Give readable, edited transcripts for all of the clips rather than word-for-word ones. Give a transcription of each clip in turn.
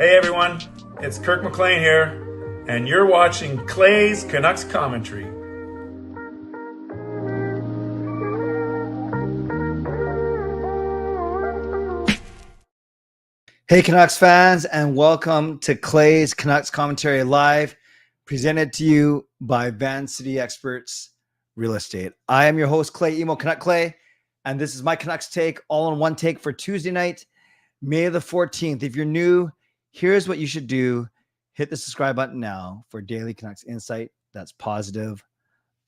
Hey everyone, it's Kirk McLean here, and you're watching Clay's Canucks Commentary. Hey Canucks fans, and welcome to Clay's Canucks Commentary Live, presented to you by Van City Experts Real Estate. I am your host, Clay Emo Canuck Clay, and this is my Canucks take, all in one take for Tuesday night, May the 14th. If you're new, here's what you should do. Hit the subscribe button now for daily Canucks insight that's positive,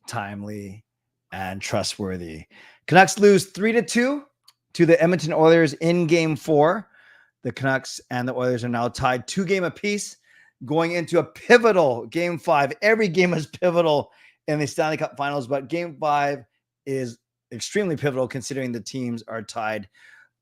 timely, and trustworthy. Canucks lose 3-2 to the Edmonton Oilers in Game 4. The Canucks and the Oilers are now tied 2-game apiece going into a pivotal Game 5. Every game is pivotal in the Stanley Cup Finals, but Game 5 is extremely pivotal considering the teams are tied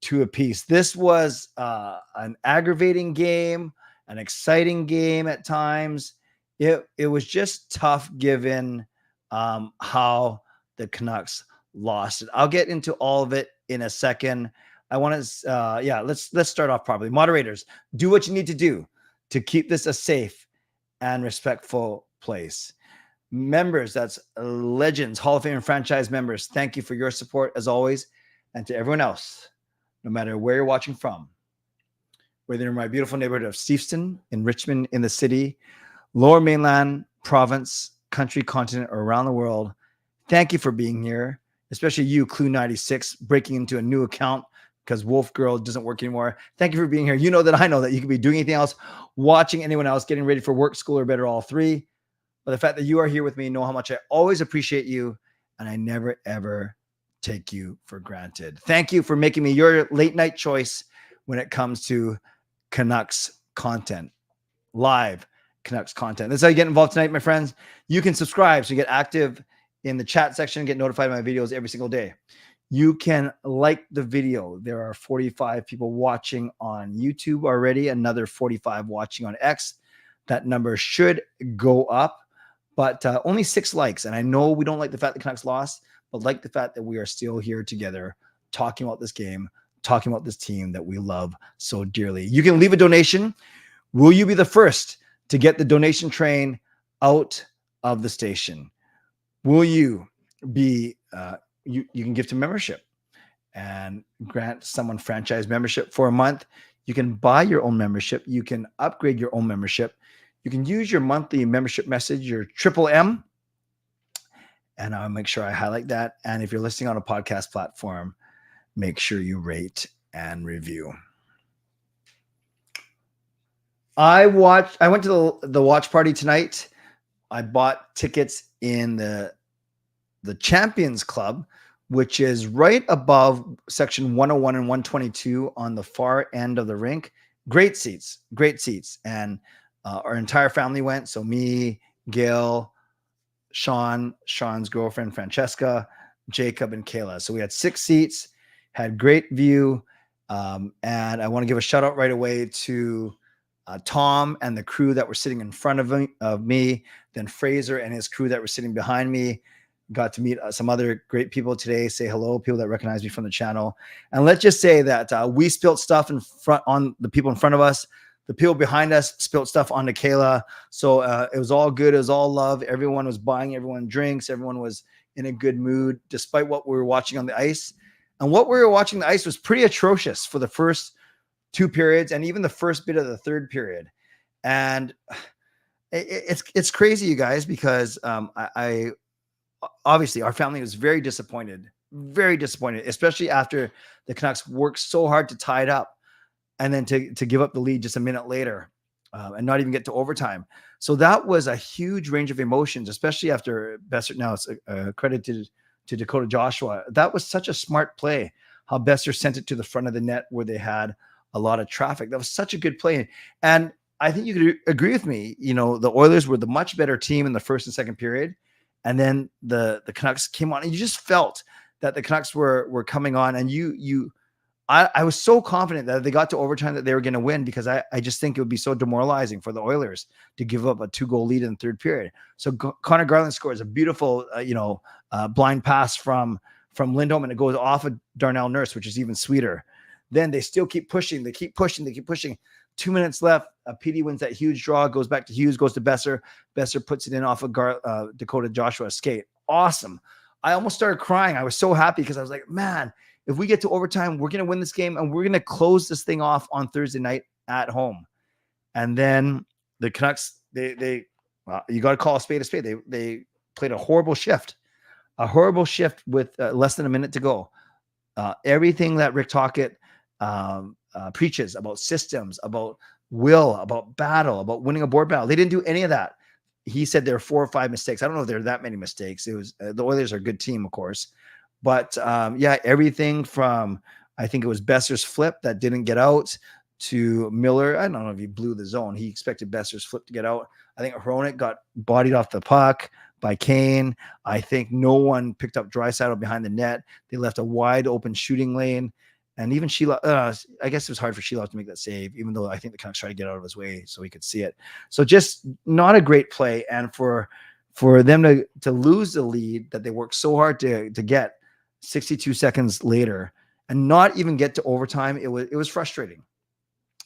2 apiece. This was an aggravating game, an exciting game at times. It was just tough given how the Canucks lost it. I'll get into all of it in a second. I want to, let's start off properly. Moderators, do what you need to do to keep this a safe and respectful place. Members, that's legends, Hall of Fame and franchise members, thank you for your support as always. And to everyone else, no matter where you're watching from, whether you're in my beautiful neighborhood of Steveston, in Richmond, in the city, Lower Mainland, province, country, continent, or around the world, thank you for being here, especially you, Clue96, breaking into a new account because Wolf Girl doesn't work anymore. Thank you for being here. You know that I know that you could be doing anything else, watching anyone else, getting ready for work, school, or better, all three. But the fact that you are here with me, know how much I always appreciate you, and I never, ever take you for granted. Thank you for making me your late night choice when it comes to Canucks content, live Canucks content. That's how you get involved tonight, my friends. You can subscribe so you get active in the chat section and get notified of my videos every single day. You can like the video. There are 45 people watching on YouTube already, another 45 watching on X. That number should go up, but only 6 likes. And I know we don't like the fact the Canucks lost, but like the fact that we are still here together talking about this game, talking about this team that we love so dearly. You can leave a donation. Will you be the first to get the donation train out of the station? Will you be, you can give to membership and grant someone franchise membership for a month. You can buy your own membership. You can upgrade your own membership. You can use your monthly membership message, your triple M, and I'll make sure I highlight that. And if you're listening on a podcast platform, make sure you rate and review. I went to the watch party tonight. I bought tickets in the Champions Club, which is right above section 101 and 122 on the far end of the rink. Great seats. And our entire family went. So me, Gail, Sean's girlfriend, Francesca, Jacob, and Kayla. So we had 6 seats, had great view. And I want to give a shout out right away to Tom and the crew that were sitting in front of me, then Fraser and his crew that were sitting behind me. Got to meet some other great people today, say hello, people that recognize me from the channel. And let's just say that we spilled stuff in front on the people in front of us. The people behind us spilled stuff onto Kayla. So it was all good. It was all love. Everyone was buying everyone drinks. Everyone was in a good mood, despite what we were watching on the ice. And what we were watching on the ice was pretty atrocious for the first 2 periods and even the first bit of the third period. And it's crazy, you guys, because I obviously our family was very disappointed, especially after the Canucks worked so hard to tie it up and then to give up the lead just a minute later and not even get to overtime. So that was a huge range of emotions, especially after Besser. Now it's credit to Dakota Joshua. That was such a smart play, how Besser sent it to the front of the net where they had a lot of traffic. That was such a good play. And I think you could agree with me. You know, the Oilers were the much better team in the first and second period. And then the Canucks came on, and you just felt that the Canucks were coming on. And I was so confident that if they got to overtime that they were going to win, because I just think it would be so demoralizing for the Oilers to give up a 2-goal lead in the third period. So Connor Garland scores a beautiful, blind pass from Lindholm, and it goes off of Darnell Nurse, which is even sweeter. Then they still keep pushing. They keep pushing. 2 minutes left. PD wins that huge draw, goes back to Hughes, goes to Besser. Besser puts it in off of Dakota Joshua skate. Awesome. I almost started crying. I was so happy because I was like, man, if we get to overtime, we're going to win this game and we're going to close this thing off on Thursday night at home. And then the Canucks, you got to call a spade a spade. They played a horrible shift with less than a minute to go. Everything that Rick Tocchet preaches about systems, about will, about battle, about winning a board battle. They didn't do any of that. He said there are 4 or 5 mistakes. I don't know if there are that many mistakes. It was the Oilers are a good team, of course. But everything from, I think it was Besser's flip that didn't get out to Miller. I don't know if he blew the zone. He expected Besser's flip to get out. I think Hronek got bodied off the puck by Kane. I think no one picked up Draisaitl behind the net. They left a wide open shooting lane. And even Sheila, I guess it was hard for Sheila to make that save, even though I think the Canucks tried to get out of his way so he could see it. So just not a great play. And for them to lose the lead that they worked so hard to get 62 seconds later and not even get to overtime, it was frustrating.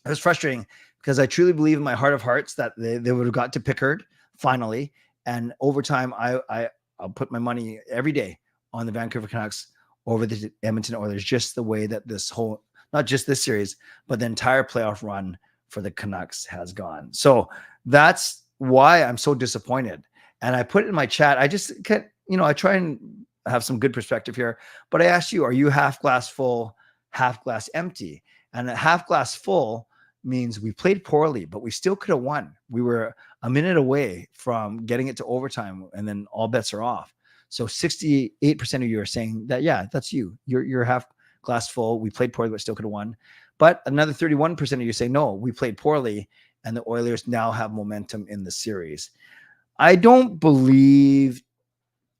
It was frustrating because I truly believe in my heart of hearts that they would have got to Pickard finally. And overtime, I'll put my money every day on the Vancouver Canucks over the Edmonton Oilers, just the way that this whole, not just this series, but the entire playoff run for the Canucks has gone. So that's why I'm so disappointed. And I put it in my chat. I just can't, I try and have some good perspective here, but I asked you, are you half glass full, half glass empty? And a half glass full means we played poorly, but we still could have won. We were a minute away from getting it to overtime, and then all bets are off. So 68% of you are saying that, yeah, that's you. You're half glass full. We played poorly, but still could have won. But another 31% of you say, no, we played poorly, and the Oilers now have momentum in the series. I don't believe,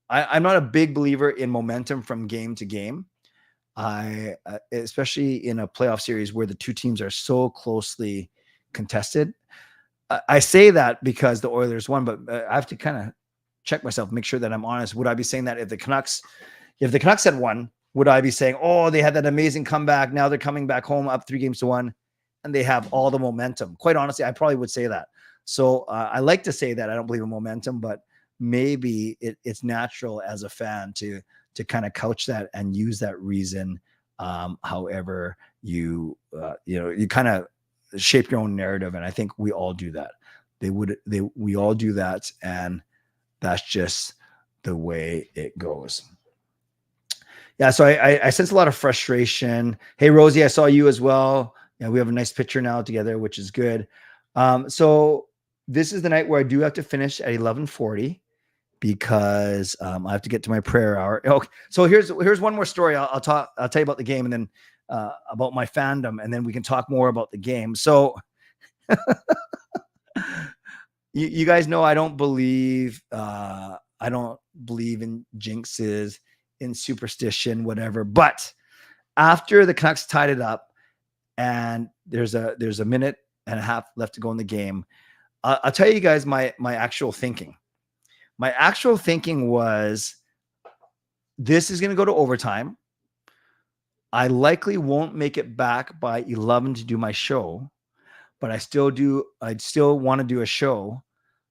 I'm not a big believer in momentum from game to game. Especially in a playoff series where the two teams are so closely contested. I say that because the Oilers won, but I have to kind of check myself, make sure that I'm honest. Would I be saying that if the Canucks had won, would I be saying, oh, they had that amazing comeback, now they're coming back home up 3-1, and they have all the momentum? Quite honestly, I probably would say that. So I like to say that I don't believe in momentum, but maybe it's natural as a fan to kind of couch that and use that reason. However, you kind of shape your own narrative. And I think we all do that. We all do that. And that's just the way it goes. Yeah. So I sense a lot of frustration. Hey, Rosie, I saw you as well. Yeah. We have a nice picture now together, which is good. So this is the night where I do have to finish at 11:40. Because I have to get to my prayer hour. Okay, so here's one more story. I'll tell you about the game, and then about my fandom, and then we can talk more about the game. So you guys know I don't believe in jinxes, in superstition, whatever. But after the Canucks tied it up, and there's a minute and a half left to go in the game, I'll tell you guys my actual thinking. My actual thinking was, this is going to go to overtime. I likely won't make it back by 11 to do my show, but I'd still want to do a show.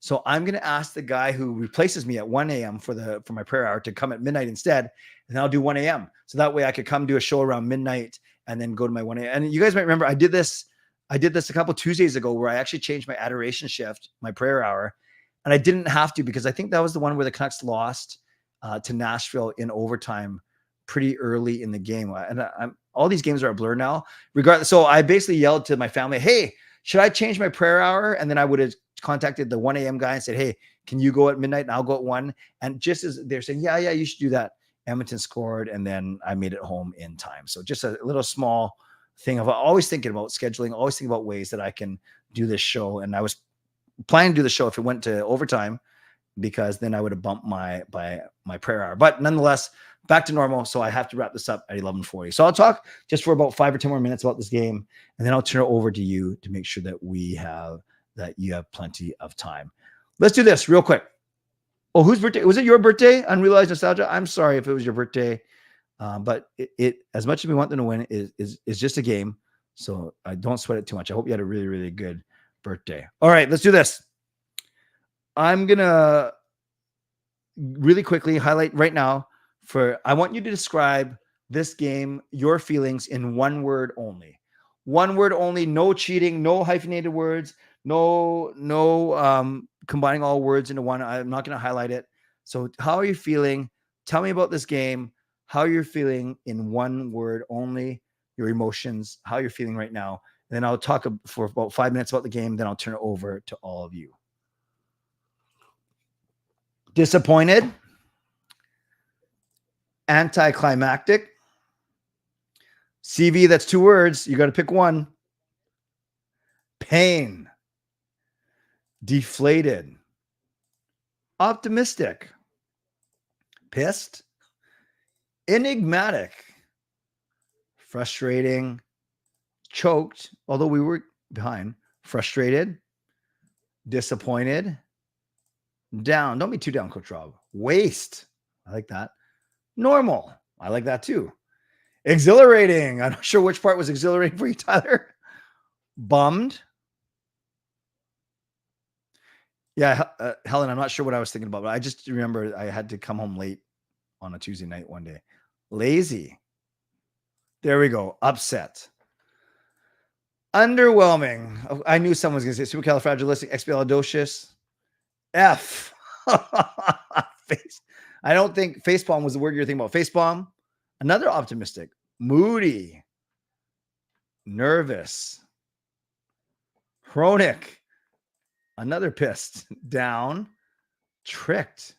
So I'm going to ask the guy who replaces me at 1 a.m. for my prayer hour to come at midnight instead. And I'll do 1 a.m. So that way I could come do a show around midnight and then go to my 1 a.m. And you guys might remember, I did this a couple Tuesdays ago where I actually changed my adoration shift, my prayer hour. And I didn't have to, because I think that was the one where the Canucks lost to Nashville in overtime pretty early in the game. And all these games are a blur now. Regardless, so I basically yelled to my family, hey, should I change my prayer hour? And then I would have contacted the 1 a.m. guy and said, hey, can you go at midnight and I'll go at 1? And just as they're saying, yeah, you should do that, Edmonton scored, and then I made it home in time. So just a little small thing of always thinking about scheduling, always thinking about ways that I can do this show. And I was planning to do the show if it went to overtime, because then I would have bumped my prayer hour. But nonetheless, back to normal. So I have to wrap this up at 11:40. So I'll talk just for about 5 or 10 more minutes about this game, and then I'll turn it over to you to make sure that you have plenty of time. Let's do this real quick. Oh, whose birthday? Was it your birthday? Unrealized Nostalgia? I'm sorry if it was your birthday. But it as much as we want them to win is just a game. So I don't sweat it too much. I hope you had a really, really good birthday. All right, let's do this. I'm going to really quickly highlight right now I want you to describe this game, your feelings in one word only. One word only, no cheating, no hyphenated words, no combining all words into one. I'm not going to highlight it. So how are you feeling? Tell me about this game, how you're feeling in one word only, your emotions, how you're feeling right now. And then I'll talk for about 5 minutes about the game. Then I'll turn it over to all of you. Disappointed, anticlimactic, CV, that's 2 words. You got to pick one. Pain, deflated, optimistic, pissed, enigmatic, frustrating, choked, although we were behind, frustrated, disappointed, down. Don't be too down, Coach Rob. Waste. I like that. Normal. I like that too. Exhilarating. I'm not sure which part was exhilarating for you, Tyler. Bummed. Yeah, Helen, I'm not sure what I was thinking about, but I just remember I had to come home late on a Tuesday night one day. Lazy. There we go. Upset. Underwhelming. I knew someone was going to say supercalifragilisticexpialidocious. F. I don't think facepalm was the word you're thinking about. Facepalm. Another optimistic. Moody. Nervous. Chronic. Another pissed. Down. Tricked.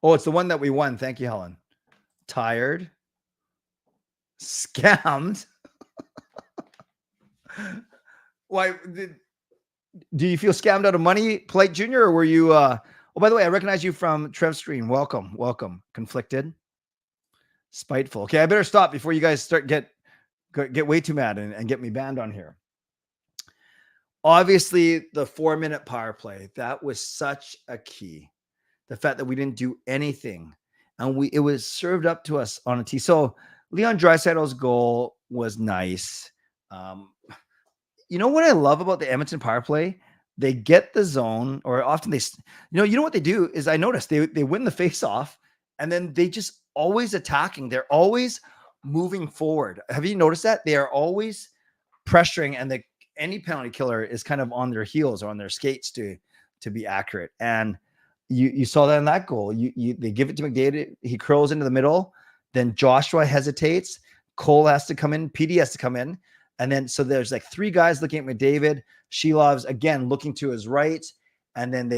Oh, it's the one that we won. Thank you, Helen. Tired. Scammed. Why do you feel scammed out of money, Polite Junior, or were you oh, by the way, I recognize you from Trev's stream. Welcome. Conflicted. Spiteful. Okay, I better stop before you guys start get way too mad and get me banned on here. Obviously, the 4-minute power play, that was such a key. The fact that we didn't do anything and it was served up to us on a tee. So Leon Draisaitl's goal was nice. You know what I love about the Edmonton power play? They get the zone, or often they, you know what they do is I noticed they win the face off and then they just always attacking. They're always moving forward. Have you noticed that? They are always pressuring, and any penalty killer is kind of on their heels or on their skates to be accurate. And you saw that in that goal. They give it to McDavid. He curls into the middle. Then Joshua hesitates. Cole has to come in. PD has to come in. And then, so there's like 3 guys looking at McDavid. Shilov's again looking to his right. And then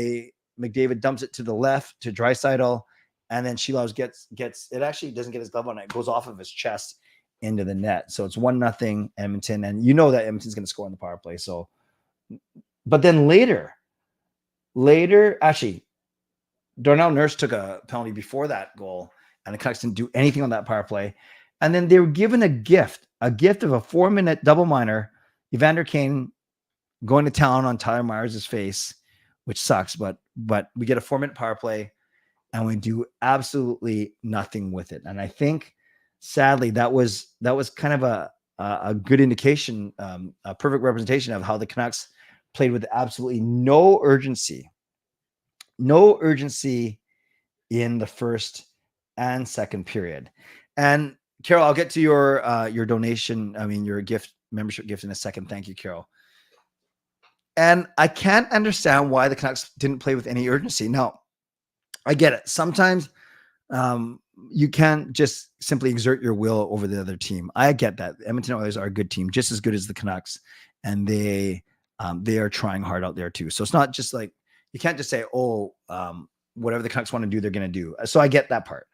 McDavid dumps it to the left to Draisaitl. And then Shilov's gets it, actually doesn't get his glove on it. It goes off of his chest into the net. So it's 1-0 Edmonton. And you know that Edmonton's going to score on the power play. So, but then later, actually, Darnell Nurse took a penalty before that goal, and the Canucks didn't do anything on that power play. And then they were given a gift of a 4-minute double minor. Evander Kane going to town on Tyler Myers' face, which sucks, but we get a 4-minute power play and we do absolutely nothing with it. And I think sadly that was kind of a good indication, a perfect representation of how the Canucks played with absolutely no urgency in the first and second period. And Carol, I'll get to your donation. I mean, your membership gift in a second. Thank you, Carol. And I can't understand why the Canucks didn't play with any urgency. Now, I get it. Sometimes you can't just simply exert your will over the other team. I get that. The Edmonton Oilers are a good team, just as good as the Canucks, and they are trying hard out there too. So it's not just like, you can't just say, whatever the Canucks want to do, they're going to do. So I get that part.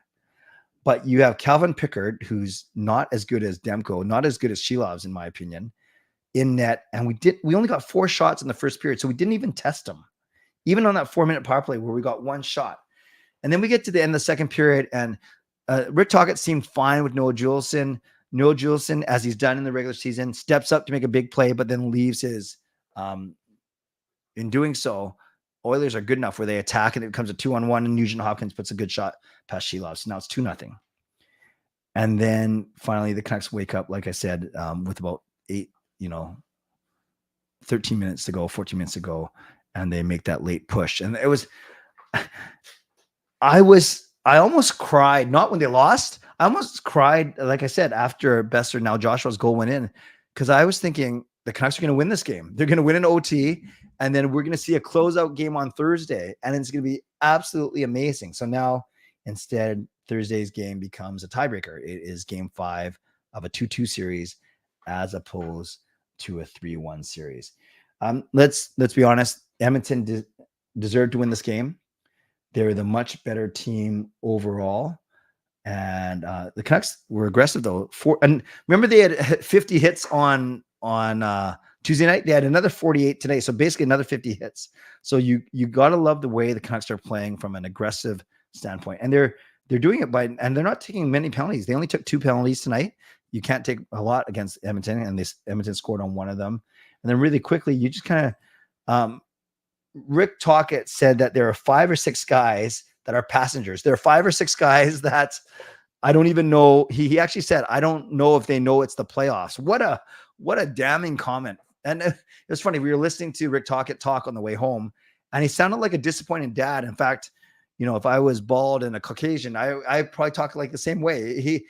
But you have Calvin Pickard, who's not as good as Demko, not as good as Shilov's, in my opinion, in net. And we only got 4 shots in the first period. So we didn't even test them, even on that 4-minute power play where we got 1 shot. And then we get to the end of the second period, and Rick Tocchet seemed fine with Noah Juleson. Noah Juleson, as he's done in the regular season, steps up to make a big play, but then leaves his, in doing so, Oilers are good enough where they attack and it becomes a 2-on-1, and Nugent Hopkins puts a good shot past Shilov. So now it's 2-0. And then finally the Canucks wake up, like I said, with about 13 minutes to go, 14 minutes to go, and they make that late push. And it was, I almost cried, not when they lost. I almost cried, like I said, after Besser, now Joshua's goal went in, because I was thinking the Canucks are going to win this game. They're going to win an OT, and then we're going to see a closeout game on Thursday, and it's going to be absolutely amazing. So now, instead, Thursday's game becomes a tiebreaker. It is game 5 of a 2-2 series as opposed to a 3-1 series. Let's be honest. Edmonton deserved to win this game. They're the much better team overall. And the Canucks were aggressive though. And remember they had 50 hits on Tuesday night. They had another 48 today. So basically another 50 hits. So you got to love the way the Canucks are playing from an aggressive standpoint. And they're doing it and they're not taking many penalties. They only took 2 penalties tonight. You can't take a lot against Edmonton, and Edmonton scored on one of them. And then really quickly, you just kind of Rick Tocchet said that there are 5 or 6 guys that are passengers. There are 5 or 6 guys that I don't even know. He actually said, I don't know if they know it's the playoffs. What a damning comment. And it was funny. We were listening to Rick Tocchet talk on the way home, and he sounded like a disappointed dad. In fact, if I was bald and a Caucasian, I probably talk like the same way. He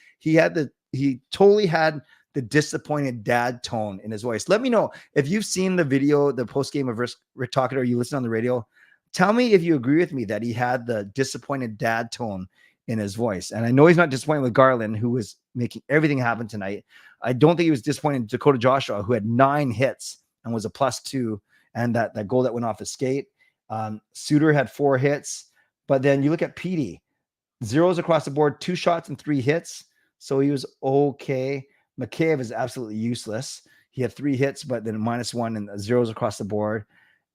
totally had the disappointed dad tone in his voice. Let me know if you've seen the video, the post game of Rick Tocchet, or you listen on the radio. Tell me if you agree with me that he had the disappointed dad tone in his voice. And I know he's not disappointed with Garland, who was making everything happen tonight. I don't think he was disappointed in Dakota Joshua, who had 9 hits and was a +2, and that goal that went off his skate. Suter had 4 hits, but then you look at Petey, 0s across the board, 2 shots and 3 hits. So he was okay. McCabe is absolutely useless. He had 3 hits, but then -1 and 0s across the board.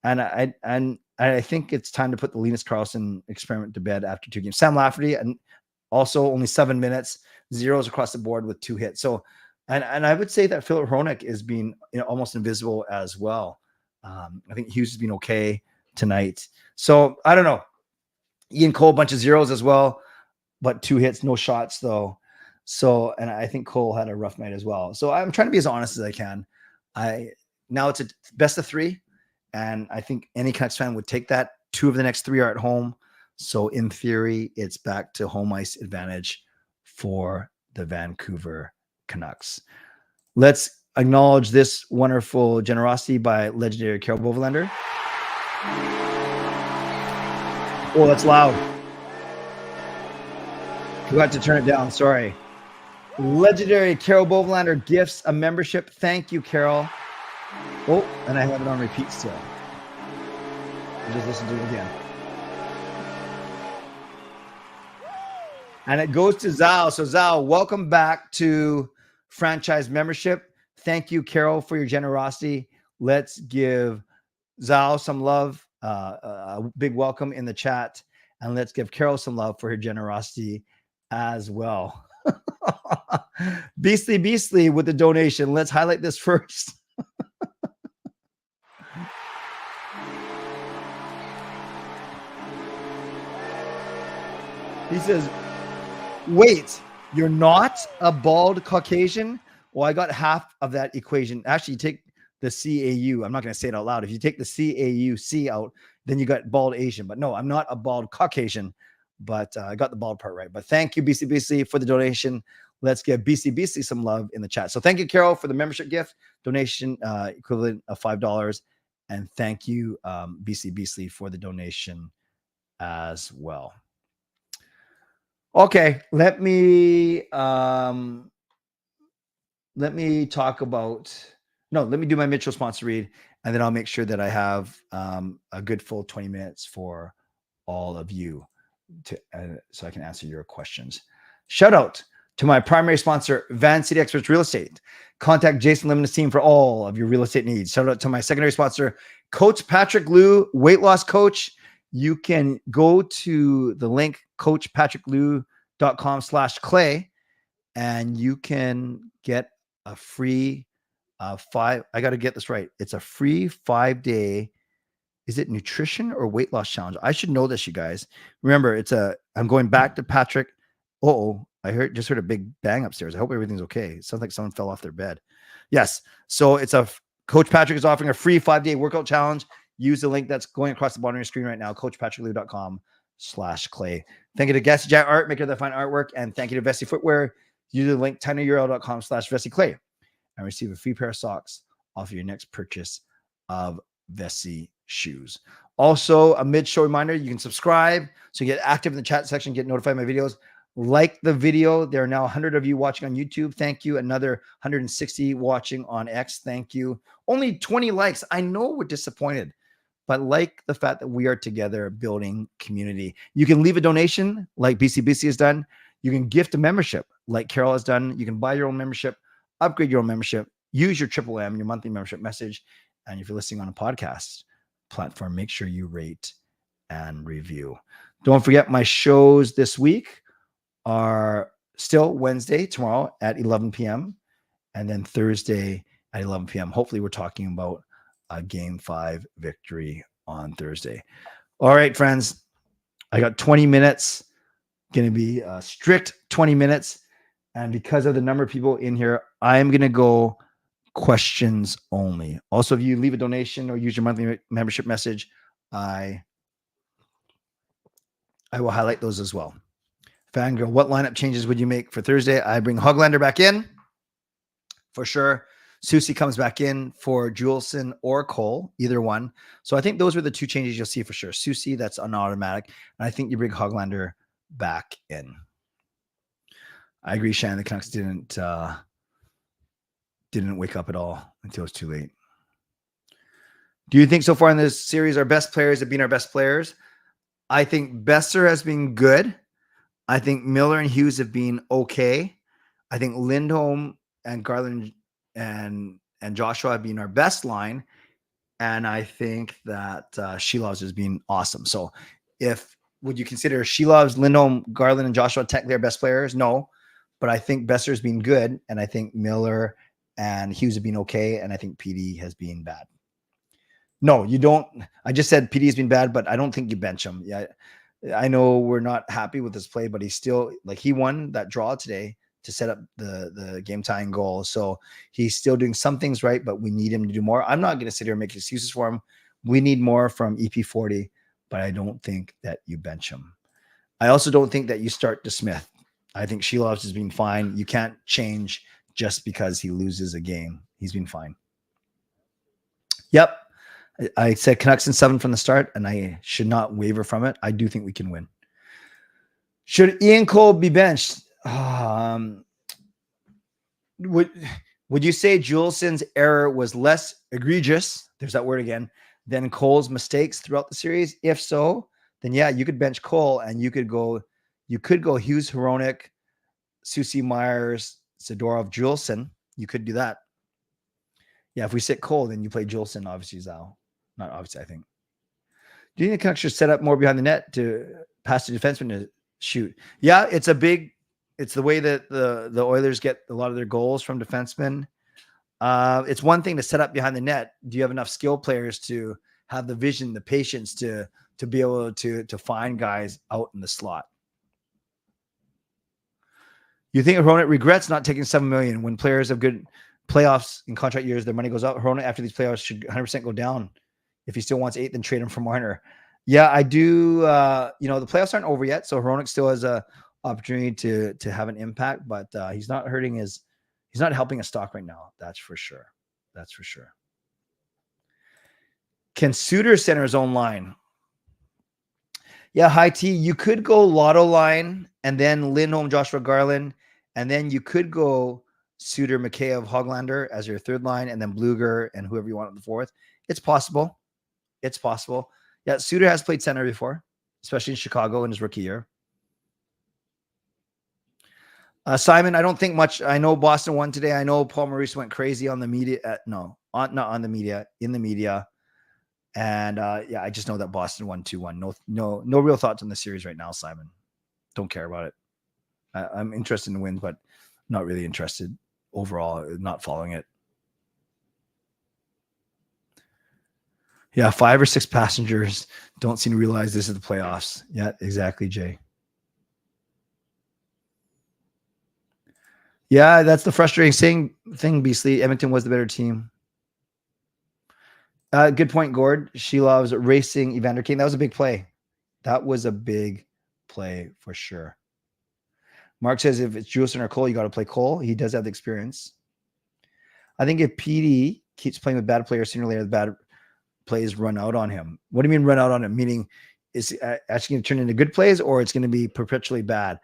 And I think it's time to put the Linus Karlsson experiment to bed after 2 games. Sam Lafferty, and also only 7 minutes, 0s across the board with 2 hits. So, and I would say that Philip Hronek is being almost invisible as well. I think Hughes has been okay tonight. So I don't know. Ian Cole, a bunch of 0s as well, but 2 hits, no shots though. So, and I think Cole had a rough night as well. So I'm trying to be as honest as I can. Now it's a best of 3. And I think any Canucks fan would take that. 2 of the next 3 are at home. So in theory, it's back to home ice advantage for the Vancouver Canucks. Let's acknowledge this wonderful generosity by legendary Carol Bovenlander. Oh, that's loud. Forgot to turn it down. Sorry. Legendary Carol Bovenlander gifts a membership. Thank you, Carol. Oh, and I have it on repeat still. Just listen to it again. And it goes to Zao. So Zao, welcome back to franchise membership. Thank you, Carol, for your generosity. Let's give Zao some love. A big welcome in the chat. And let's give Carol some love for her generosity as well. Beastly with the donation. Let's highlight this first. He says, wait, you're not a bald Caucasian? Well, I got half of that equation. Actually, you take the CAU. I'm not going to say it out loud. If you take the CAUC out, then you got bald Asian. But no, I'm not a bald Caucasian, but I got the bald part right. But thank you, BCBC, for the donation. Let's give BCBC some love in the chat. So thank you, Carol, for the membership gift donation, equivalent of $5. And thank you, BCBC, for the donation as well. Okay, let me talk about, let me do my Mitchell sponsor read, and then I'll make sure that I have a good full 20 minutes for all of you so I can answer your questions. Shout out to my primary sponsor, Van City Experts Real Estate. Contact Jason Lim and his team for all of your real estate needs. Shout out to my secondary sponsor, Coach Patrick Liu, weight loss coach. You can go to the link coachpatrickliu.com/clay, and you can get a free I got to get this right. It's a free 5-day. Is it nutrition or weight loss challenge? I should know this, you guys. Remember, I'm going back to Patrick. I just heard a big bang upstairs. I hope everything's okay. It sounds like someone fell off their bed. Yes. So Coach Patrick is offering a free 5-day workout challenge. Use the link that's going across the bottom of your screen right now, coachpatrickliu.com/clay. Thank you to Gassy Giant Art, maker of the fine artwork, and thank you to Vessi Footwear. Use the link tinyurl.com/VessiClay and receive a free pair of socks off your next purchase of Vessi shoes. Also, a mid-show reminder, you can subscribe so you get active in the chat section, get notified of my videos. Like the video. There are now 100 of you watching on YouTube. Thank you. Another 160 watching on X. Thank you. Only 20 likes. I know we're disappointed, but like the fact that we are together building community. You can leave a donation like BCBC has done. You can gift a membership like Carol has done. You can buy your own membership, upgrade your own membership, use your M, your monthly membership message. And if you're listening on a podcast platform, make sure you rate and review. Don't forget my shows this week are still Wednesday, tomorrow at 11 p.m. and then Thursday at 11 p.m. Hopefully we're talking about a Game 5 victory on Thursday. All right, friends, I got 20 minutes, going to be a strict 20 minutes. And because of the number of people in here, I'm going to go questions only. Also, if you leave a donation or use your monthly membership message, I will highlight those as well. Fangirl, what lineup changes would you make for Thursday? I bring Hoglander back in for sure. Susie comes back in for Juleson or Cole, either one. So I think those were the two changes you'll see for sure. Susie, that's an automatic. And I think you bring Hoglander back in. I agree, Shannon. The Canucks didn't wake up at all until it was too late. Do you think so far in this series our best players have been our best players? I think Besser has been good. I think Miller and Hughes have been okay. I think Lindholm and Garland and Joshua have been our best line. And I think that Shilovs has been awesome. So would you consider Shilovs, Lindholm, Garland, and Joshua technically our best players? No. But I think Besser has been good. And I think Miller and Hughes have been okay. And I think PD has been bad. No, you don't. I just said PD has been bad, but I don't think you bench him. Yeah. I know we're not happy with his play, but he's still he won that draw today to set up the game tying goal. So he's still doing some things right, but we need him to do more. I'm not going to sit here and make excuses for him. We need more from EP40, but I don't think that you bench him. I also don't think that you start DeSmith. I think Shilovs has been fine. You can't change just because he loses a game. He's been fine. Yep. I said Canucks in 7 from the start, and I should not waver from it. I do think we can win. Should Ian Cole be benched? Would you say Juleson's error was less egregious? There's that word again. Than Cole's mistakes throughout the series? If so, then yeah, you could bench Cole, and you could go Hughes, Hronek, Susie Myers, Zadorov, Juleson. You could do that. Yeah, if we sit Cole, then you play Juleson, obviously Zal. Not obviously, I think. Do you think the Canucks should set up more behind the net to pass the defenseman to shoot? Yeah, it's the way that the Oilers get a lot of their goals from defensemen. It's one thing to set up behind the net. Do you have enough skill players to have the vision, the patience to be able to find guys out in the slot? You think Hronek regrets not taking $7 million when players have good playoffs in contract years, their money goes up? Hronek after these playoffs should 100% go down. If he still wants 8, then trade him for Marner. Yeah, I do. The playoffs aren't over yet, so Hronek still has a opportunity to have an impact, but he's not helping his stock right now. That's for sure. Can Suter center his own line? Yeah, high T. You could go Lotto line and then Lindholm, Joshua Garland, and then you could go Suter, Mikheyev, Hoglander as your third line, and then Bluger and whoever you want at the fourth. It's possible. Yeah, Suter has played center before, especially in Chicago in his rookie year. Simon, I don't think much. I know Boston won today. I know Paul Maurice went crazy on the media. Not on the media, in the media. And yeah, I just know that Boston won 2-1. No real thoughts on the series right now, Simon. Don't care about it. I'm interested in the win, but not really interested overall, not following it. Yeah, 5 or 6 passengers don't seem to realize this is the playoffs. Yeah, exactly, Jay. Yeah, that's the frustrating thing, Beasley. Edmonton was the better team. Good point, Gord. She loves racing Evander Kane. That was a big play. That was a big play for sure. Mark says if it's Juleson or Cole, you got to play Cole. He does have the experience. I think if PD keeps playing with bad players, sooner or later the bad plays run out on him. What do you mean run out on him? Meaning is actually going to turn into good plays or it's going to be perpetually bad?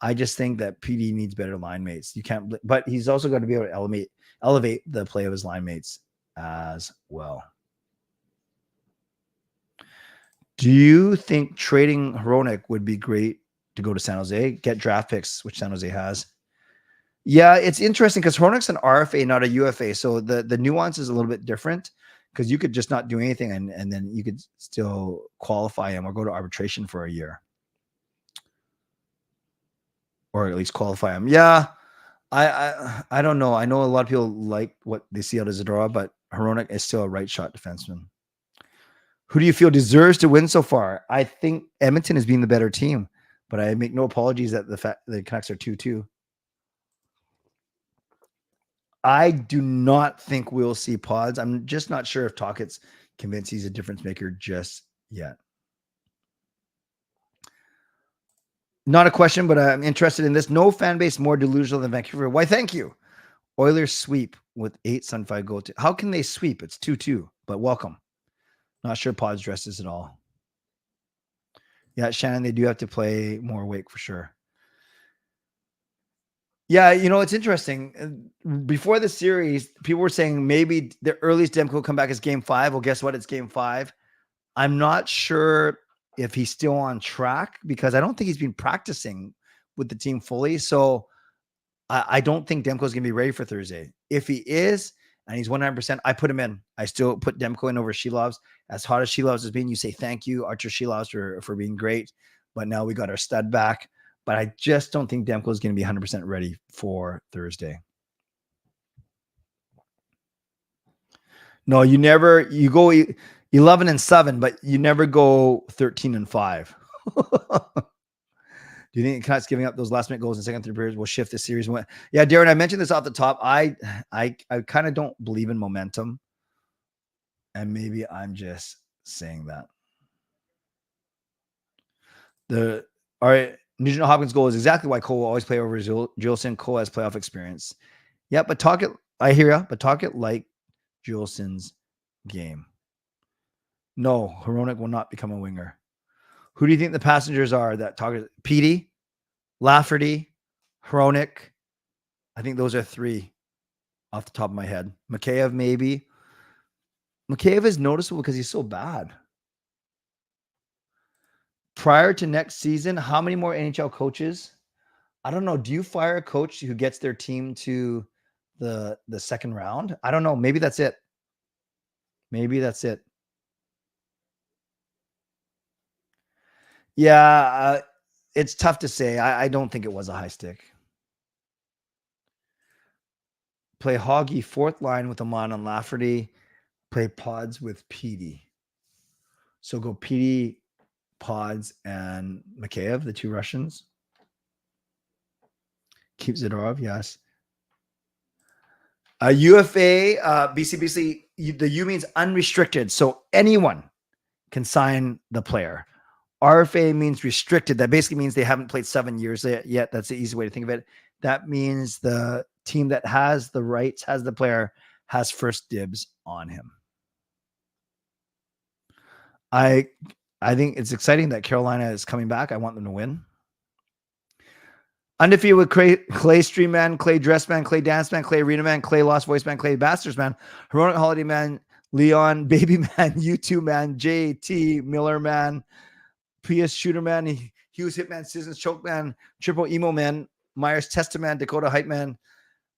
I just think that PD needs better line mates. You can't, but he's also got to be able to elevate the play of his line mates as well. Do you think trading Hronek would be great to go to San Jose, get draft picks, which San Jose has? Yeah, it's interesting because Hronek's an RFA, not a UFA. So the nuance is a little bit different because you could just not do anything and then you could still qualify him or go to arbitration for a year. Or at least qualify him. Yeah, I don't know. I know a lot of people like what they see out of Zadorov, but Hronek is still a right shot defenseman. Who do you feel deserves to win so far? I think Edmonton has been the better team, but I make no apologies that the fact the Canucks are 2-2. I do not think we'll see pods. I'm just not sure if Tocchet's convinced he's a difference maker just yet. Not a question, but I'm interested in this. No fan base more delusional than Vancouver. Why, thank you. Oilers sweep with 8 Sun 5 goal. How can they sweep? It's 2-2, but welcome. Not sure Pods dresses at all. Yeah, Shannon, they do have to play more Wake for sure. Yeah, you know, it's interesting. Before the series, people were saying maybe the earliest Demko will come back is game 5. Well, guess what? It's game 5. I'm not sure if he's still on track because I don't think he's been practicing with the team fully. So I don't think Demko's going to be ready for Thursday. If he is, and he's 100%, I put him in. I still put Demko in over Shelovs. As hot as Shelovs has been, you say thank you, Archer Shelovs, for being great. But now we got our stud back. But I just don't think Demko is going to be 100% ready for Thursday. No, you go 11-7, but you never go 13-5. Do you think Canucks giving up those last minute goals in second, third periods will shift the series? Yeah, Darren, I mentioned this off the top. I kind of don't believe in momentum. And maybe I'm just saying that. All right, Nugent Hopkins' goal is exactly why Cole will always play over Juleson. Cole has playoff experience. Yeah, but I hear you, but talk it like Juleson's game. No, Hronek will not become a winger. Who do you think the passengers are that talk? Petey, Lafferty, Hronek. I think those are 3 off the top of my head. Mikheyev, maybe. Mikheyev is noticeable because he's so bad. Prior to next season, how many more NHL coaches? I don't know. Do you fire a coach who gets their team to the second round? I don't know. Maybe that's it. Maybe that's it. Yeah, it's tough to say. I don't think it was a high stick. Play Hoggy 4th line with Amon and Lafferty. Play Pods with Petey. So go Petey, Pods, and Mikheyev, the 2 Russians. Keep Zadorov, yes. UFA, BCBC, the U means unrestricted. So anyone can sign the player. RFA means restricted. That basically means they haven't played 7 years yet. That's the easy way to think of it. That means the team that has the rights, has the player, has first dibs on him. I think it's exciting that Carolina is coming back. I want them to win. Undefeated with Clay Stream Man, Clay Dress Man, Clay Dance Man, Clay Arena Man, Clay Lost Voice Man, Clay Bastards Man, Heroic Holiday Man, Leon, Baby Man, U2 Man, JT, Miller Man, PS Shooter Man, Hughes Hitman, Citizens Choke Man, Triple Emo Man, Myers Testa Man, Dakota Hype Man,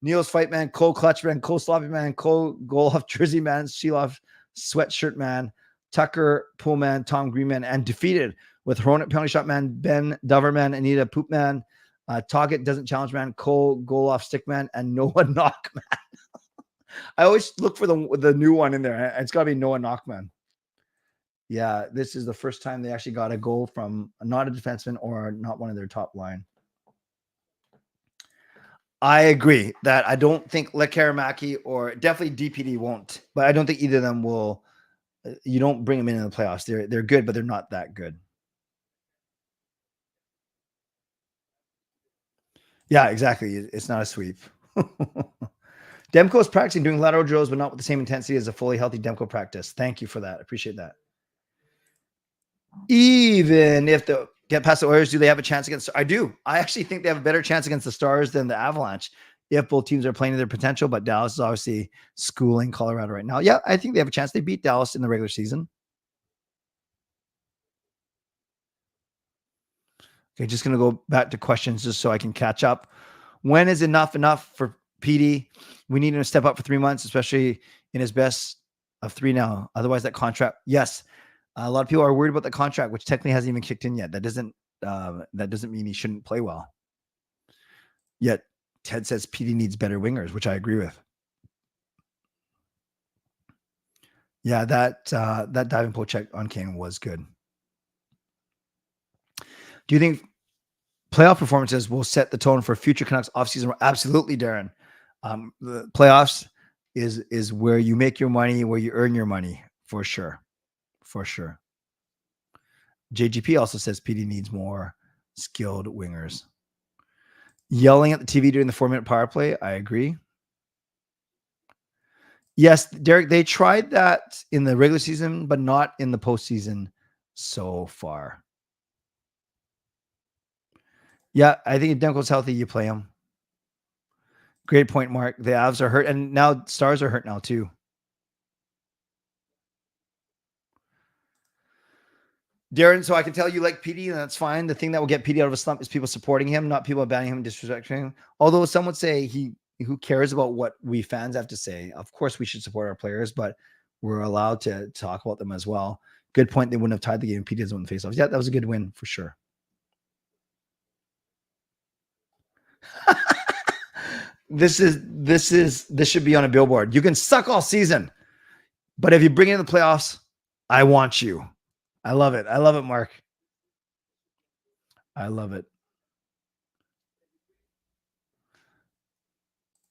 Neil's Fight Man, Cole Clutch Man, Cole Sloppy Man, Cole Goloff Jersey Man, Sheloff Sweatshirt Man, Tucker Pool Man, Tom Green Man, and defeated with Hronek Penalty Shot Man, Ben Dover Man, Anita Poop Man, Toggett Doesn't Challenge Man, Cole Goloff Stick Man, and Noah Knock Man. I always look for the new one in there. It's got to be Noah Knock Man. Yeah, this is the first time they actually got a goal from not a defenseman or not one of their top line. I agree that I don't think Lekaramaki or definitely DPD won't, but I don't think either of them will. You don't bring them in the playoffs. They're good, but they're not that good. Yeah, exactly. It's not a sweep. Demko is practicing doing lateral drills, but not with the same intensity as a fully healthy Demko practice. Thank you for that. I appreciate that. Even if they get past the Oilers, do they have a chance against? I do. I actually think they have a better chance against the Stars than the Avalanche if both teams are playing to their potential. But Dallas is obviously schooling Colorado right now. Yeah, I think they have a chance. They beat Dallas in the regular season. Okay, just going to go back to questions just so I can catch up. When is enough for PD? We need him to step up for 3 months, especially in his best of 3 now. Otherwise, that contract, yes. A lot of people are worried about the contract, which technically hasn't even kicked in yet. That doesn't mean he shouldn't play well. Yet Ted says PD needs better wingers, which I agree with. Yeah, that diving pull check on Kane was good. Do you think playoff performances will set the tone for future Canucks offseason? Absolutely, Darren. The playoffs is where you make your money, where you earn your money, for sure. For sure. JGP also says PD needs more skilled wingers. Yelling at the TV during the 4-minute power play. I agree. Yes, Derek, they tried that in the regular season, but not in the postseason so far. Yeah, I think if Demko's healthy, you play him. Great point, Mark. The Avs are hurt, and now Stars are hurt now too. Darren, so I can tell you like PD, and that's fine. The thing that will get PD out of a slump is people supporting him, not people abandoning him and disrespecting him. Although some would say who cares about what we fans have to say? Of course, we should support our players, but we're allowed to talk about them as well. Good point. They wouldn't have tied the game. PD doesn't win the faceoffs. Yeah, that was a good win for sure. This should be on a billboard. You can suck all season, but if you bring it in the playoffs, I want you. I love it. I love it, Mark. I love it.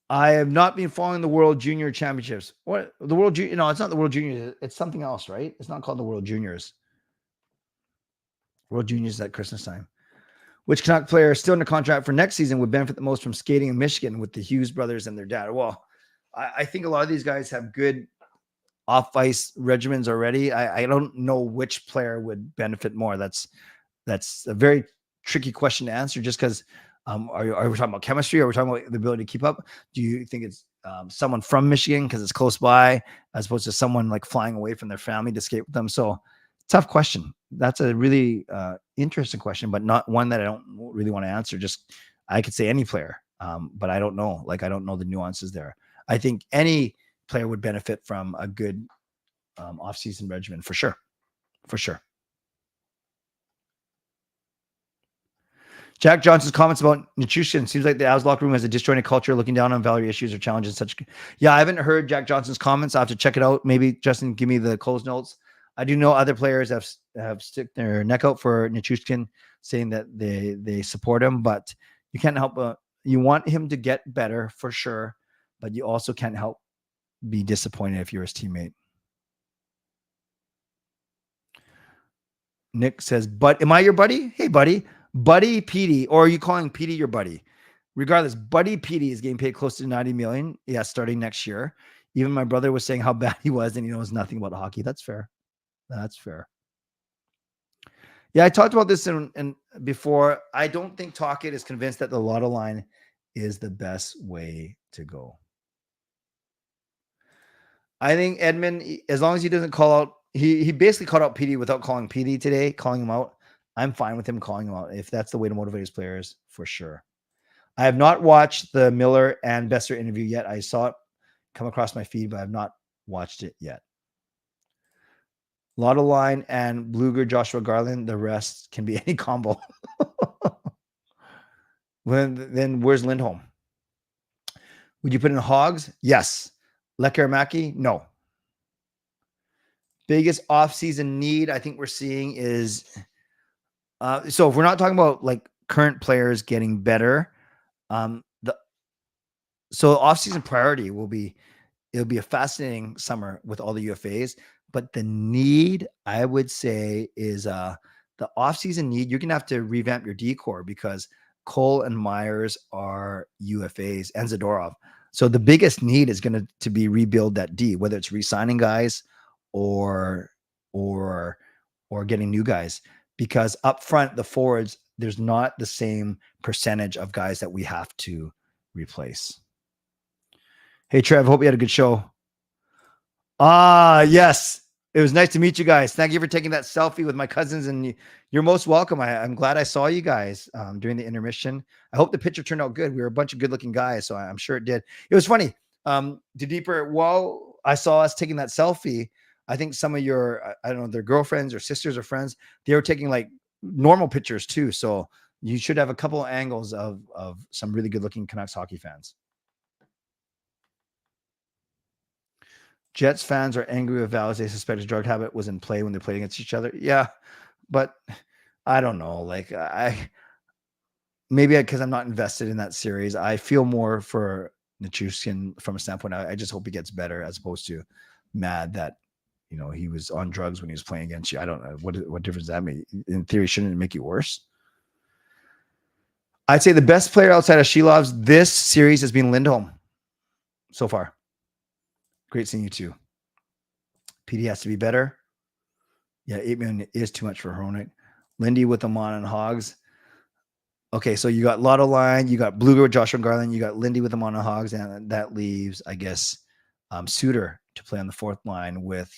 I have not been following the World Junior Championships. What the World Junior? No, it's not the World Juniors. It's something else, right? It's not called the World Juniors. World Juniors at Christmas time. Which Canuck player still under contract for next season would benefit the most from skating in Michigan with the Hughes brothers and their dad? Well, I think a lot of these guys have good off-ice regimens already. I don't know which player would benefit more. That's a very tricky question to answer just because are we talking about chemistry? Are we talking about the ability to keep up? Do you think it's someone from Michigan because it's close by as opposed to someone like flying away from their family to skate with them? So tough question. That's a really interesting question, but not one that I don't really want to answer. Just I could say any player, but I don't know. Like I don't know the nuances there. I think any player would benefit from a good off-season regimen for sure. For sure. Jack Johnson's comments about nutrition seems like the Avs locker room has a disjointed culture, looking down on value issues or challenges. Such, yeah, I haven't heard Jack Johnson's comments. I have to check it out. Maybe Justin, give me the closed notes. I do know other players have stick their neck out for Nichushkin, saying that they support him, but you can't help. You want him to get better for sure, but you also can't help be disappointed if you're his teammate. Nick says, "But am I your buddy? Hey, buddy." Buddy Petey, or are you calling Petey your buddy? Regardless, Buddy Petey is getting paid close to $90 million. Yeah, starting next year. Even my brother was saying how bad he was, and he knows nothing about hockey. That's fair. That's fair. Yeah, I talked about this in before. I don't think Talkit is convinced that the lotto line is the best way to go. I think Edmund, as long as he doesn't call out, he basically called out Petey without calling Petey today, calling him out. I'm fine with him calling him out if that's the way to motivate his players, for sure. I have not watched the Miller and Besser interview yet. I saw it come across my feed, but I have not watched it yet. Lotto Line and Bluger, Joshua Garland. The rest can be any combo. Then where's Lindholm? Would you put in Hogs? Yes. Lekaramaki? No. Biggest offseason need I think we're seeing is so if we're not talking about like current players getting better, So off-season priority will be, it'll be a fascinating summer with all the UFAs, but the need, I would say, is the off-season need. You're gonna have to revamp your decor because Cole and Myers are UFAs and Zadorov. So the biggest need is going to be rebuild that D, whether it's re-signing guys or or or getting new guys. Because up front, the forwards, there's not the same percentage of guys that we have to replace. Hey Trev, hope you had a good show. Yes. It was nice to meet you guys. Thank you for taking that selfie with my cousins, and you're most welcome. I'm glad I saw you guys during the intermission. I hope the picture turned out good. We were a bunch of good-looking guys, so I'm sure it did. It was funny. The deeper, while I saw us taking that selfie, I think some of your, I don't know, their girlfriends or sisters or friends, they were taking like normal pictures too. So you should have a couple of angles of some really good-looking Canucks hockey fans. Jets fans are angry with Val as they suspect his drug habit was in play when they played against each other. Yeah, but I don't know. Like maybe because I'm not invested in that series, I feel more for Nichushkin from a standpoint. I just hope he gets better as opposed to mad that, you know, he was on drugs when he was playing against you. I don't know what difference that make. In theory, shouldn't it make you worse? I'd say the best player outside of Shilov's this series has been Lindholm so far. Great seeing you too. PD has to be better. Yeah, 8 million is too much for Hronik. Lindy with Amon and Hogs. Okay, so you got Lotto line, you got Bluger with Joshua Garland, you got Lindy with Amon and Hogs, and that leaves, I guess, Suter to play on the fourth line with,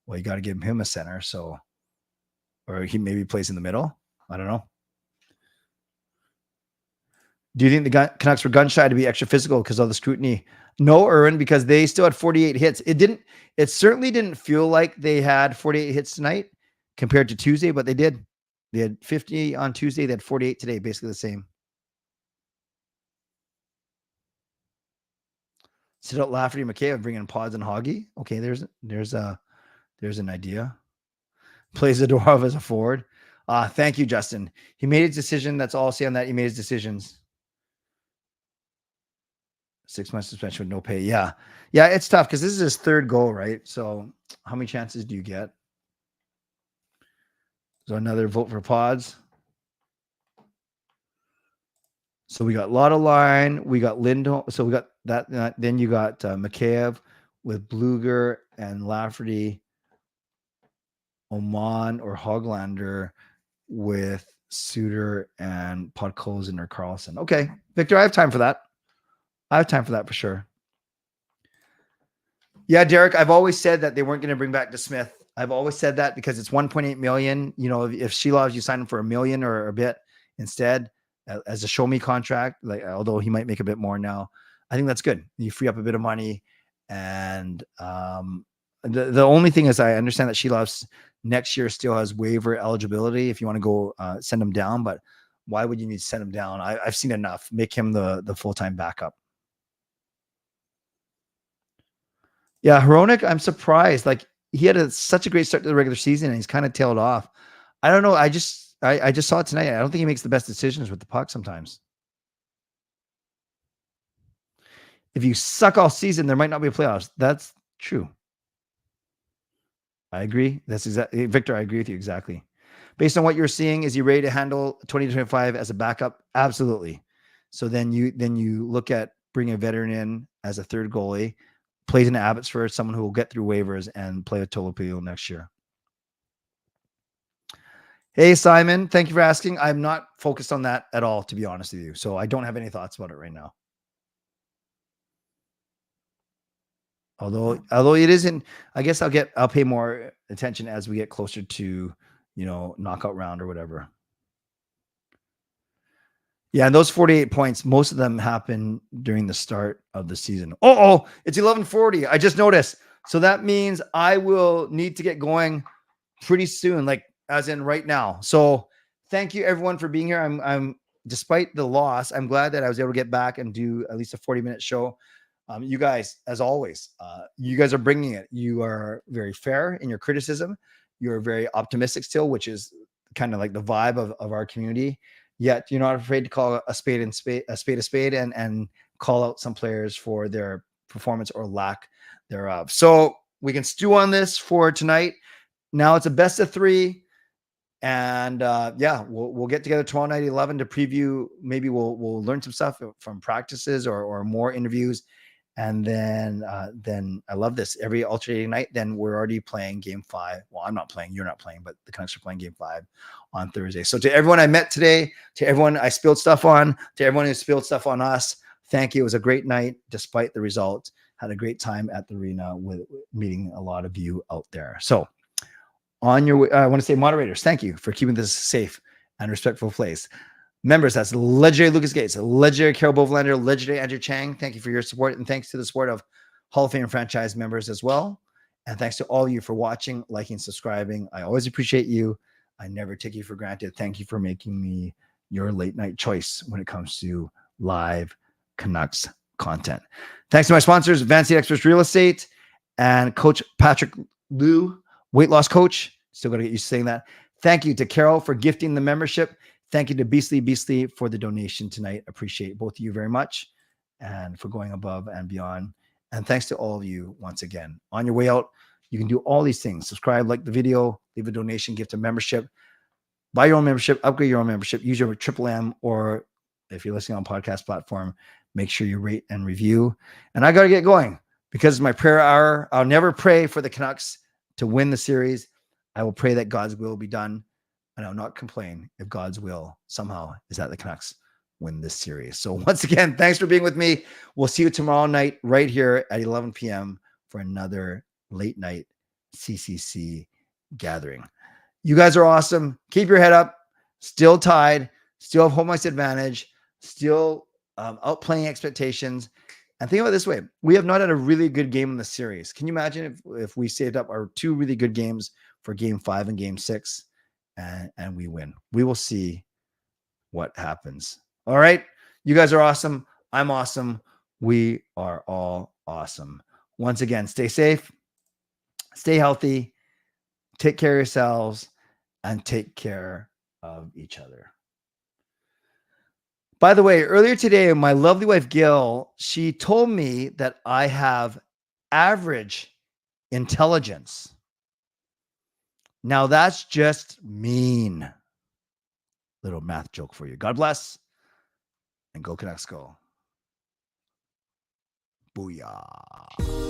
well, you got to give him a center, so, or he maybe plays in the middle. I don't know. Do you think the Canucks were gun shy to be extra physical because of the scrutiny? No, Erwin, because they still had 48 hits. It certainly didn't feel like they had 48 hits tonight compared to Tuesday, but they did. They had 50 on Tuesday. They had 48 today, basically the same. Sit out Lafferty, McKay, bring in Pods and Hoggy. Okay, there's an idea. Plays Zadorov as a forward. Thank you, Justin. He made his decision. That's all I'll say on that. He made his decisions. 6 months suspension with no pay. Yeah. Yeah, it's tough because this is his third goal, right? So how many chances do you get? So another vote for Pods. So we got Lotto line. We got Lindholm. So we got that. Then you got Mikheyev with Bluger and Lafferty, Oman or Hoglander with Suter and Podkolzin or Carlson. Okay, Victor, I have time for that. I have time for that for sure. Yeah, Derek, I've always said that they weren't going to bring back DeSmith. I've always said that because it's 1.8 million. You know, if Shilov, you sign him for $1 million or a bit instead as a show me contract, like, although he might make a bit more now, I think that's good. You free up a bit of money. And the only thing is I understand that Shilov's next year still has waiver eligibility if you want to go send him down, but why would you need to send him down? I've seen enough. Make him the full-time backup. Yeah, Hronik, I'm surprised. Like he had such a great start to the regular season and he's kind of tailed off. I don't know. I just saw it tonight. I don't think he makes the best decisions with the puck sometimes. If you suck all season, there might not be a playoffs. That's true. I agree. That's exactly, Victor, I agree with you exactly. Based on what you're seeing, is he ready to handle 2025 as a backup? Absolutely. So then you look at bringing a veteran in as a third goalie, plays in Abbotsford, someone who will get through waivers and play with Tolopilo next year. Hey, Simon, thank you for asking. I'm not focused on that at all, to be honest with you. So I don't have any thoughts about it right now. Although it isn't, I guess I'll pay more attention as we get closer to, you know, knockout round or whatever. Yeah, and those 48 points, most of them happen during the start of the season. Oh, it's 11:40. I just noticed. So that means I will need to get going pretty soon, like as in right now. So thank you everyone for being here. I'm despite the loss, I'm glad that I was able to get back and do at least a 40-minute show. You guys, as always, you guys are bringing it. You are very fair in your criticism. You're very optimistic still, which is kind of like the vibe of our community. Yet you're not afraid to call a spade a spade and call out some players for their performance or lack thereof. So we can stew on this for tonight. Now it's a best of 3. And we'll get together tomorrow night at 11 to preview. Maybe we'll learn some stuff from practices or more interviews. And then I love this. Every alternating night, then we're already playing game 5. Well, I'm not playing, you're not playing, but the Canucks are playing game 5 on Thursday. So to everyone I met today, to everyone I spilled stuff on, to everyone who spilled stuff on us, thank you. It was a great night despite the result. Had a great time at the arena with meeting a lot of you out there. So on your way, I want to say moderators, thank you for keeping this safe and respectful place. Members, that's legendary Lucas Gates, legendary Carol Bovenlander, legendary Andrew Chang. Thank you for your support, and thanks to the support of Hall of Fame franchise members as well. And thanks to all of you for watching, liking, subscribing. I always appreciate you. I never take you for granted. Thank you for making me your late night choice when it comes to live Canucks content. Thanks to my sponsors, Advanced Experts Real Estate and Coach Patrick Liu, weight loss coach. Still got to get used to saying that. Thank you to Carol for gifting the membership. Thank you to Beastly for the donation tonight. Appreciate both of you very much and for going above and beyond. And thanks to all of you once again. On your way out, you can do all these things. Subscribe, like the video, leave a donation, gift a membership, buy your own membership, upgrade your own membership, use your Triple M, or if you're listening on podcast platform, make sure you rate and review. And I got to get going because it's my prayer hour. I'll never pray for the Canucks to win the series. I will pray that God's will be done, and I'll not complain if God's will somehow is that the Canucks win this series. So once again, thanks for being with me. We'll see you tomorrow night right here at 11 p.m. for another late night CCC gathering. You guys are awesome. Keep your head up. Still tied. Still have home ice advantage. Still outplaying expectations. And think about it this way. We have not had a really good game in the series. Can you imagine if we saved up our 2 really good games for game 5 and game 6 and we win? We will see what happens. All right. You guys are awesome. I'm awesome. We are all awesome. Once again, stay safe, stay healthy, take care of yourselves, and take care of each other. By the way, earlier today, my lovely wife, Gil, she told me that I have average intelligence. Now, that's just mean. Little math joke for you. God bless, and go Canucks go. Booyah.